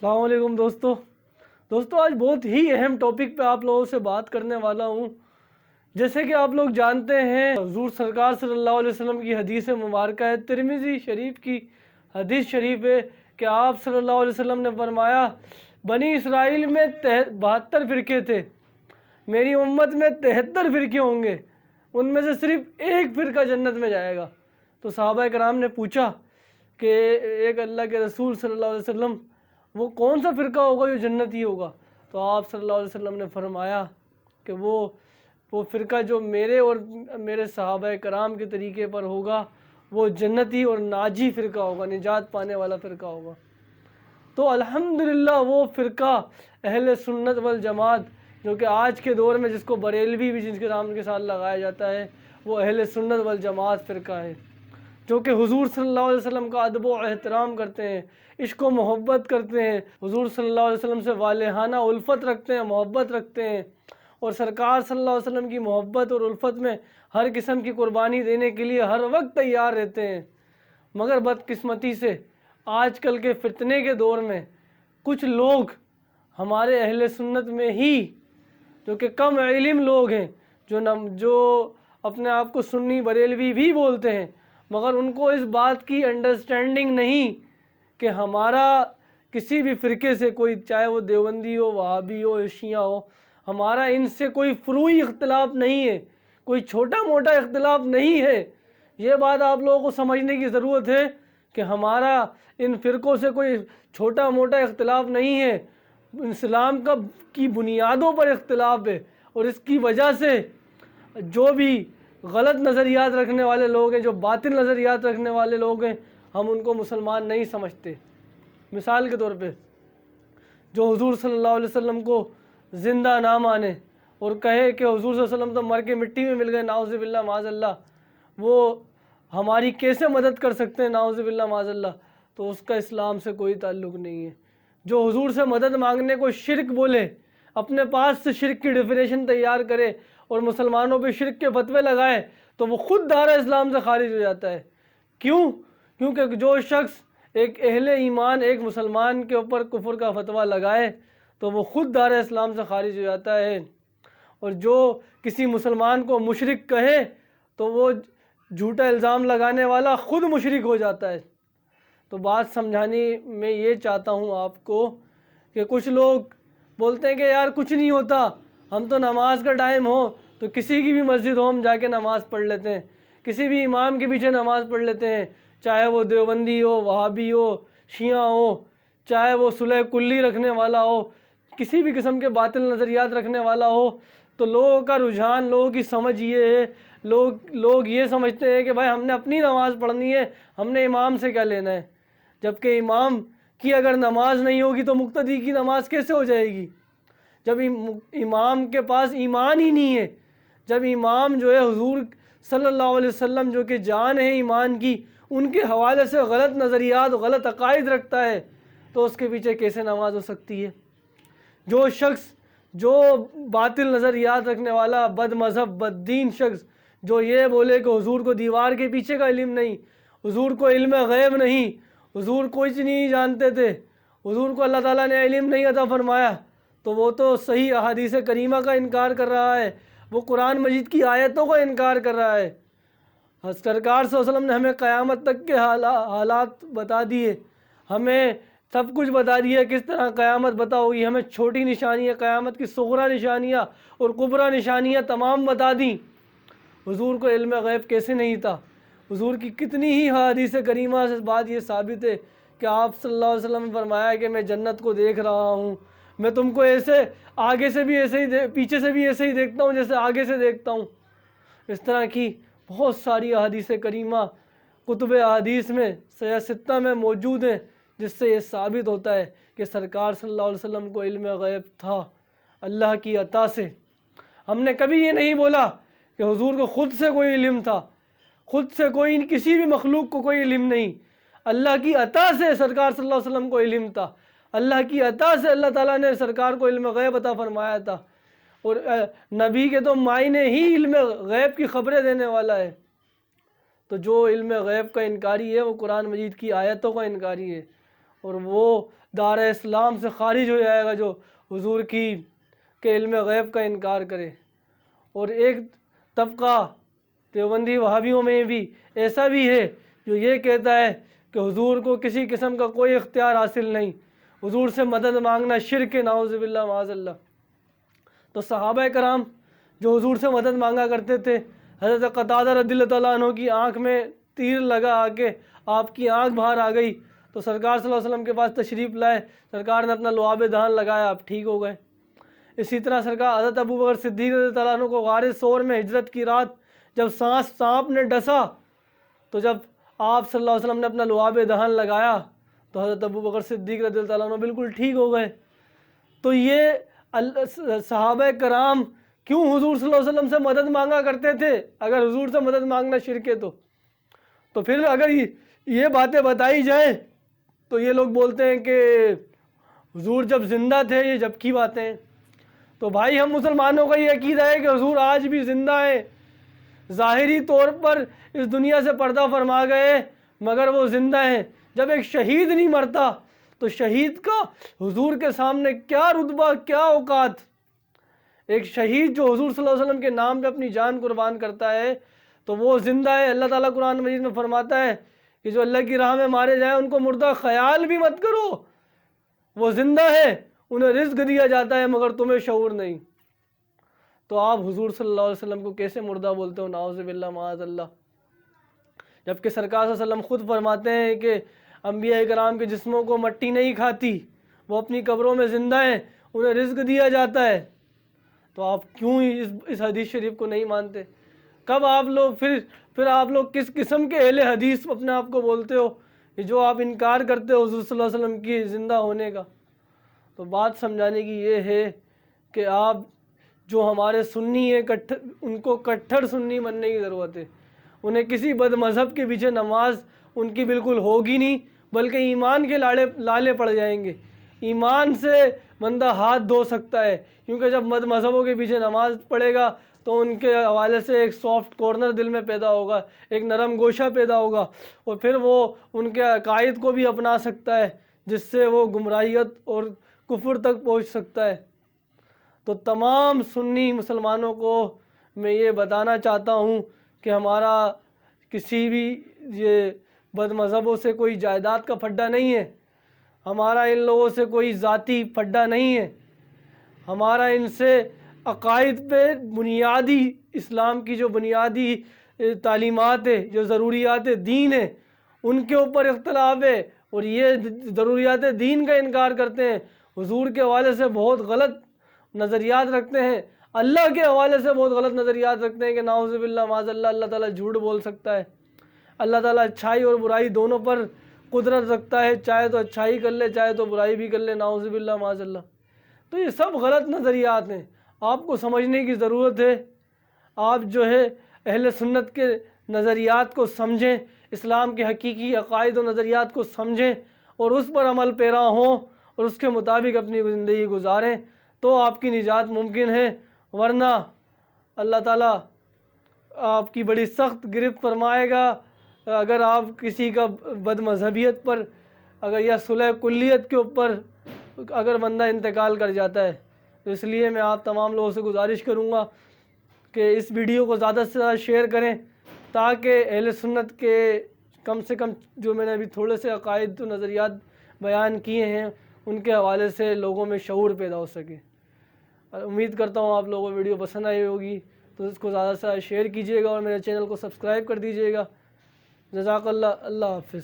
السلام علیکم دوستو آج بہت ہی اہم ٹاپک پہ آپ لوگوں سے بات کرنے والا ہوں۔ جیسے کہ آپ لوگ جانتے ہیں حضور سرکار صلی اللہ علیہ وسلم کی حدیث مبارکہ ہے، ترمذی شریف کی حدیث شریف ہے کہ آپ صلی اللہ علیہ وسلم نے فرمایا بنی اسرائیل میں 72 فرقے تھے، میری امت میں 73 فرقے ہوں گے، ان میں سے صرف ایک فرقہ جنت میں جائے گا۔ تو صحابہ کرام نے پوچھا کہ ایک اللہ کے رسول صلی اللہ علیہ وسلم وہ کون سا فرقہ ہوگا جو جنتی ہوگا؟ تو آپ صلی اللہ علیہ وسلم نے فرمایا کہ وہ فرقہ جو میرے اور میرے صحابہ کرام کے طریقے پر ہوگا وہ جنتی اور ناجی فرقہ ہوگا، نجات پانے والا فرقہ ہوگا۔ تو الحمدللہ وہ فرقہ اہل سنت والجماعت جو کہ آج کے دور میں جس کو بریلوی بھی جس کے نام کے ساتھ لگایا جاتا ہے، وہ اہل سنت والجماعت فرقہ ہے، جو کہ حضور صلی اللہ علیہ وسلم کا ادب و احترام کرتے ہیں، عشق و محبت کرتے ہیں، حضور صلی اللہ علیہ وسلم سے والہانہ الفت رکھتے ہیں، محبت رکھتے ہیں، اور سرکار صلی اللہ علیہ وسلم کی محبت اور الفت میں ہر قسم کی قربانی دینے کے لیے ہر وقت تیار رہتے ہیں۔ مگر بدقسمتی سے آج کل کے فتنے کے دور میں کچھ لوگ ہمارے اہل سنت میں ہی جو کہ کم علم لوگ ہیں، جو اپنے آپ کو سنی بریلوی بھی بولتے ہیں، مگر ان کو اس بات کی انڈرسٹینڈنگ نہیں کہ ہمارا کسی بھی فرقے سے کوئی، چاہے وہ دیوبندی ہو، وہابی ہو، شیعہ ہو، ہمارا ان سے کوئی فروعی اختلاف نہیں ہے، کوئی چھوٹا موٹا اختلاف نہیں ہے۔ یہ بات آپ لوگوں کو سمجھنے کی ضرورت ہے کہ ہمارا ان فرقوں سے کوئی چھوٹا موٹا اختلاف نہیں ہے، اسلام کی بنیادوں پر اختلاف ہے، اور اس کی وجہ سے جو بھی غلط نظریات رکھنے والے لوگ ہیں، جو باطل نظریات رکھنے والے لوگ ہیں، ہم ان کو مسلمان نہیں سمجھتے۔ مثال کے طور پہ جو حضور صلی اللہ علیہ وسلم کو زندہ نہ مانے اور کہے کہ حضور صلی اللہ علیہ وسلم تو مر کے مٹی میں مل گئے، نعوذ باللہ معاذ اللہ، وہ ہماری کیسے مدد کر سکتے ہیں، نعوذ باللہ معاذ اللہ، تو اس کا اسلام سے کوئی تعلق نہیں ہے۔ جو حضور سے مدد مانگنے کو شرک بولے، اپنے پاس سے شرک کی ڈیفینیشن تیار کرے اور مسلمانوں پہ شرک کے فتوے لگائے، تو وہ خود دائرہ اسلام سے خارج ہو جاتا ہے۔ کیونکہ جو شخص ایک اہل ایمان ایک مسلمان کے اوپر کفر کا فتویٰ لگائے تو وہ خود دائرہ اسلام سے خارج ہو جاتا ہے، اور جو کسی مسلمان کو مشرک کہے تو وہ جھوٹا الزام لگانے والا خود مشرک ہو جاتا ہے۔ تو بات سمجھانے میں یہ چاہتا ہوں آپ کو کہ کچھ لوگ بولتے ہیں کہ یار کچھ نہیں ہوتا، ہم تو نماز کا ٹائم ہو تو کسی کی بھی مسجد ہو ہم جا کے نماز پڑھ لیتے ہیں، کسی بھی امام کے پیچھے نماز پڑھ لیتے ہیں، چاہے وہ دیوبندی ہو، وہابی ہو، شیعہ ہو، چاہے وہ صلح کلی رکھنے والا ہو، کسی بھی قسم کے باطل نظریات رکھنے والا ہو۔ تو لوگوں کا رجحان، لوگوں کی سمجھ یہ ہے، لوگ یہ سمجھتے ہیں کہ بھائی ہم نے اپنی نماز پڑھنی ہے، ہم نے امام سے کیا لینا ہے، جبکہ امام کی اگر نماز نہیں ہوگی تو مقتدی کی نماز کیسے ہو جائے گی؟ جب امام کے پاس ایمان ہی نہیں ہے، جب امام جو ہے حضور صلی اللہ علیہ وسلم جو کہ جان ہے ایمان کی، ان کے حوالے سے غلط نظریات، غلط عقائد رکھتا ہے، تو اس کے پیچھے کیسے نماز ہو سکتی ہے؟ جو شخص جو باطل نظریات رکھنے والا، بد مذہب، بد دین شخص جو یہ بولے کہ حضور کو دیوار کے پیچھے کا علم نہیں، حضور کو علم غیب نہیں، حضور کچھ نہیں جانتے تھے، حضور کو اللہ تعالیٰ نے علم نہیں عطا فرمایا، تو وہ تو صحیح احادیث کریمہ کا انکار کر رہا ہے، وہ قرآن مجید کی آیتوں کا انکار کر رہا ہے۔ سرکار صلی اللہ علیہ وسلم نے ہمیں قیامت تک کے حالات بتا دیے، ہمیں سب کچھ بتا دیا کس طرح قیامت ہوگی، ہمیں چھوٹی نشانیاں، قیامت کی صغرا نشانیاں اور کبرا نشانیاں تمام بتا دیں۔ حضور کو علم غیب کیسے نہیں تھا؟ حضور کی کتنی ہی حدیث کریمہ سے بات یہ ثابت ہے کہ آپ صلی اللہ علیہ وسلم نے فرمایا کہ میں جنت کو دیکھ رہا ہوں، میں تم کو ایسے آگے سے بھی ایسے ہی پیچھے سے بھی ایسے ہی دیکھتا ہوں جیسے آگے سے دیکھتا ہوں۔ اس طرح کی بہت ساری احادیث کریمہ کتب احادیث میں صحیح ستہ میں موجود ہیں، جس سے یہ ثابت ہوتا ہے کہ سرکار صلی اللہ علیہ وسلم کو علم غیب تھا اللہ کی عطا سے۔ ہم نے کبھی یہ نہیں بولا کہ حضور کو خود سے کوئی علم تھا، خود سے کوئی کسی بھی مخلوق کو کوئی علم نہیں، اللہ کی عطا سے سرکار صلی اللہ علیہ وسلم کو علم تھا، اللہ کی عطا سے اللہ تعالیٰ نے سرکار کو علم غیب عطا فرمایا تھا، اور نبی کے تو معنی ہی علم غیب کی خبریں دینے والا ہے۔ تو جو علم غیب کا انکاری ہے وہ قرآن مجید کی آیتوں کا انکاری ہے، اور وہ دار اسلام سے خارج ہو جائے گا جو حضور کے علم غیب کا انکار کرے۔ اور ایک طبقہ دیوبندی وہابیوں میں بھی ایسا بھی ہے جو یہ کہتا ہے کہ حضور کو کسی قسم کا کوئی اختیار حاصل نہیں، حضور سے مدد مانگنا شرک ہے، نعوذ باللہ معاذ اللہ۔ تو صحابہ کرام جو حضور سے مدد مانگا کرتے تھے، حضرت قتادہ رضی اللہ تعالیٰ عنہ کی آنکھ میں تیر لگا آ کے آپ کی آنکھ باہر آ گئی تو سرکار صلی اللہ علیہ وسلم کے پاس تشریف لائے، سرکار نے اپنا لعاب دہن لگایا، آپ ٹھیک ہو گئے۔ اسی طرح سرکار حضرت ابوبکر صدیق رضی اللہ تعالیٰ عنہ کو غار ثور میں ہجرت کی رات جب سانپ نے ڈسا تو جب آپ صلی اللہ علیہ وسلم نے اپنا لعاب دہن لگایا تو حضرت ابوبکر صدیق رضی اللہ تعالیٰ عنہ بالکل ٹھیک ہو گئے۔ تو یہ صحابہ کرام کیوں حضور صلی اللہ علیہ وسلم سے مدد مانگا کرتے تھے؟ اگر حضور سے مدد مانگنا شرک ہے تو پھر اگر یہ باتیں بتائی جائیں تو یہ لوگ بولتے ہیں کہ حضور جب زندہ تھے، یہ جب کی باتیں ہیں۔ تو بھائی ہم مسلمانوں کا یہ عقیدہ ہے کہ حضور آج بھی زندہ ہیں، ظاہری طور پر اس دنیا سے پردہ فرما گئے مگر وہ زندہ ہیں۔ جب ایک شہید نہیں مرتا تو شہید کا حضور کے سامنے کیا رتبہ، کیا اوقات۔ ایک شہید جو حضور صلی اللہ علیہ وسلم کے نام پہ اپنی جان قربان کرتا ہے تو وہ زندہ ہے۔ اللہ تعالیٰ قرآن مجید میں فرماتا ہے کہ جو اللہ کی راہ میں مارے جائیں ان کو مردہ خیال بھی مت کرو، وہ زندہ ہے، انہیں رزق دیا جاتا ہے مگر تمہیں شعور نہیں۔ تو آپ حضور صلی اللہ علیہ وسلم کو کیسے مردہ بولتے ہو؟ نعوذ باللہ معاذ اللہ۔ جبکہ سرکار صلی اللہ علیہ وسلم خود فرماتے ہیں کہ انبیاء کرام کے جسموں کو مٹی نہیں کھاتی، وہ اپنی قبروں میں زندہ ہیں، انہیں رزق دیا جاتا ہے۔ تو آپ کیوں اس حدیث شریف کو نہیں مانتے؟ کب آپ لوگ پھر آپ لوگ کس قسم کے اہل حدیث اپنے آپ کو بولتے ہو کہ جو آپ انکار کرتے ہو حضور صلی اللہ علیہ وسلم کی زندہ ہونے کا؟ تو بات سمجھانے کی یہ ہے کہ آپ جو ہمارے سنی ہیں ان کو کٹھڑ سنی بننے کی ضرورت ہے۔ انہیں کسی بد مذہب کے پیچھے نماز ان کی بالکل ہوگی نہیں، بلکہ ایمان کے لالے پڑ جائیں گے۔ ایمان سے بندہ ہاتھ دھو سکتا ہے، کیونکہ جب بد مذہبوں کے پیچھے نماز پڑھے گا تو ان کے حوالے سے ایک سافٹ کارنر دل میں پیدا ہوگا، ایک نرم گوشہ پیدا ہوگا، اور پھر وہ ان کے عقائد کو بھی اپنا سکتا ہے جس سے وہ گمراہیت اور کفر تک پہنچ سکتا ہے۔ تو تمام سنی مسلمانوں کو میں یہ بتانا چاہتا ہوں کہ ہمارا کسی بھی یہ بد مذہبوں سے کوئی جائیداد کا پھڈا نہیں ہے، ہمارا ان لوگوں سے کوئی ذاتی پھڈا نہیں ہے، ہمارا ان سے عقائد پہ بنیادی اسلام کی جو بنیادی تعلیمات ہے، جو ضروریات دین ہے، ان کے اوپر اختلاف ہے، اور یہ ضروریات دین کا انکار کرتے ہیں، حضور کے حوالے سے بہت غلط نظریات رکھتے ہیں، اللہ کے حوالے سے بہت غلط نظریات رکھتے ہیں کہ نعوذ باللہ معاذ اللہ، اللہ تعالیٰ جھوٹ بول سکتا ہے، اللہ تعالیٰ اچھائی اور برائی دونوں پر قدرت رکھتا ہے، چاہے تو اچھائی کر لے چاہے تو برائی بھی کر لے، نعوذ باللہ معاذ اللہ۔ تو یہ سب غلط نظریات ہیں، آپ کو سمجھنے کی ضرورت ہے۔ آپ جو ہے اہل سنت کے نظریات کو سمجھیں، اسلام کے حقیقی عقائد و نظریات کو سمجھیں اور اس پر عمل پیرا ہوں اور اس کے مطابق اپنی زندگی گزاریں، تو آپ کی نجات ممکن ہے، ورنہ اللہ تعالیٰ آپ کی بڑی سخت گرفت فرمائے گا اگر آپ کسی کا بد مذہبیت پر اگر یا صلح کلیت کے اوپر اگر بندہ انتقال کر جاتا ہے۔ تو اس لیے میں آپ تمام لوگوں سے گزارش کروں گا کہ اس ویڈیو کو زیادہ سے زیادہ شیئر کریں تاکہ اہل سنت کے کم سے کم جو میں نے ابھی تھوڑے سے عقائد و نظریات بیان کیے ہیں ان کے حوالے سے لوگوں میں شعور پیدا ہو سکے۔ امید کرتا ہوں آپ لوگوں کو ویڈیو پسند آئی ہوگی، تو اس کو زیادہ سے زیادہ شیئر کیجیے گا اور میرے چینل کو سبسکرائب کر دیجیے گا۔ جزاک اللہ، اللہ حافظ۔